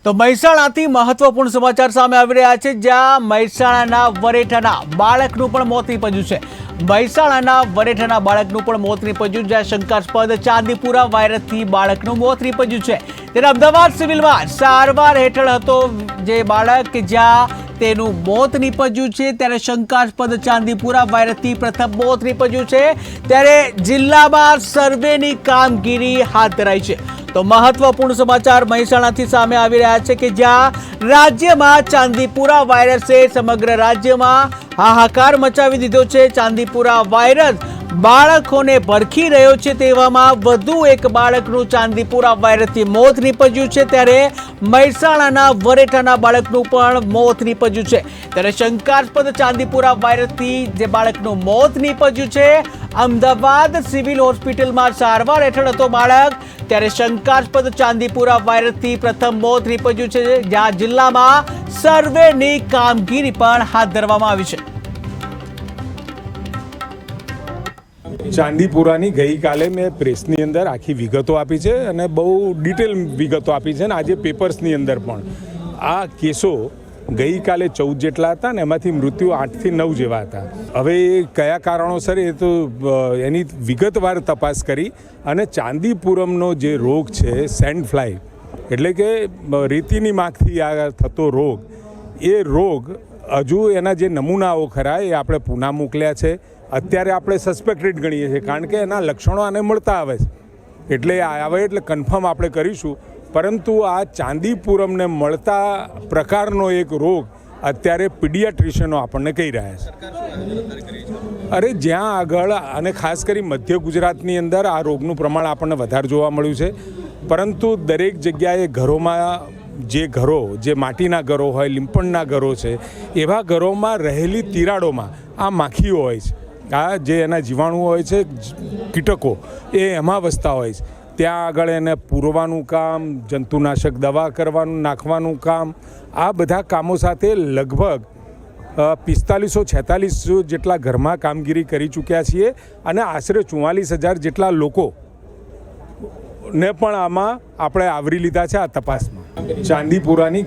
તો મહેસાણાથી મહત્વપૂર્ણ સમાચાર સામે આવી રહ્યા છે, જ્યાં મહેસાણાના વરેઠાના બાળકનું પણ મોત નીપજ્યું છે। મહેસાણાના વરેઠાના બાળકનું પણ મોત નીપજ્યું, જ્યાં શંકાસ્પદ ચાંદીપુરા વાયરસથી બાળકનું મોત નીપજ્યું છે। ત્યારે અમદાવાદ સિવિલમાં સારવાર હેઠળ હતો જે બાળક, જ્યાં તેનું મોત નીપજ્યું છે। ત્યારે શંકાસ્પદ ચાંદીપુરા વાયરસથી પ્રથમ મોત નીપજ્યું છે, ત્યારે જિલ્લામાં સર્વેની કામગીરી હાથ ધરાઈ છે। તો મહત્વપૂર્ણ સમાચાર મહેસાણાથી સામે આવી રહ્યા છે કે જ્યાં રાજ્યમાં ચાંદીપુરા વાયરસે સમગ્ર રાજ્યમાં હાહાકાર મચાવી દીધો છે। ચાંદીપુરા વાયરસ બાળકોને ભડકી રહ્યો છે, તેવામાં વધુ એક બાળકનું ચાંદીપુરા વાયરસથી મોત નીપજ્યું છે। ત્યારે મહેસાણાના વરેઠાના બાળકનું પણ મોત નીપજ્યું છે। ત્યારે શંકાસ્પદ ચાંદીપુરા વાયરસથી જે બાળકનું મોત નીપજ્યું છે, અમદાવાદ સિવિલ હોસ્પિટલમાં સારવાર હેઠળ હતો બાળક। ત્યારે શંકાસ્પદ ચાંદીપુરા વાયરસથી પ્રથમ મોત નીપજ્યું છે, જ્યાં જિલ્લામાં સર્વેની કામગીરી પણ હાથ ધરવામાં આવી છે। ચાંદીપુરાની ગઈકાલે મેં પ્રેસની અંદર આખી વિગતો આપી છે અને બહુ ડિટેલ વિગતો આપી છે, અને આજે પેપર્સની અંદર પણ આ કેસો ગઈકાલે 14 જેટલા હતા ને એમાંથી મૃત્યુ 8 થી 9 જેવા હતા। હવે કયા કારણોસર એ તો એની વિગતવાર તપાસ કરી અને ચાંદીપુરમનો જે રોગ છે સેન્ડ ફ્લાય એટલે કે રેતીની માખથી આ થતો રોગ, એ રોગ હજુ એના જે નમૂનાઓ ખરા એ આપણે પૂના મોકલ્યા છે। અત્યારે આપણે સસ્પેક્ટેડ ગણીએ છીએ, કારણ કે એના લક્ષણો આને મળતા આવે છે, એટલે આવે એટલે કન્ફર્મ આપણે કરીશું। પરંતુ આ ચાંદીપુરમને મળતા પ્રકારનો એક રોગ અત્યારે પીડિયાટ્રિશિયનો આપણને કહી રહ્યા છે। અરે જ્યાં આગળ અને ખાસ કરી મધ્ય ગુજરાતની અંદર આ રોગનું પ્રમાણ આપણને વધારે જોવા મળ્યું છે, પરંતુ દરેક જગ્યાએ ઘરોમાં જે માટીના ઘરો હોય, લીંપણના ઘરો છે, એવા ઘરોમાં રહેલી તિરાડોમાં આ માખીઓ હોય છે, આ જે એના જીવાણુઓ હોય છે, કીટકો, એ એમાં વસતા હોય છે। ત્યાં આગળ એને પૂરવાનું કામ, જંતુનાશક દવા કરવાનું, નાખવાનું કામ, આ બધા કામો સાથે લગભગ 4546 જેટલા ઘરમાં કામગીરી કરી ચૂક્યા છીએ, અને આશરે 44,000 જેટલા લોકોને પણ આમાં આપણે આવરી લીધા છે આ તપાસમાં। ચાંદીપુરાની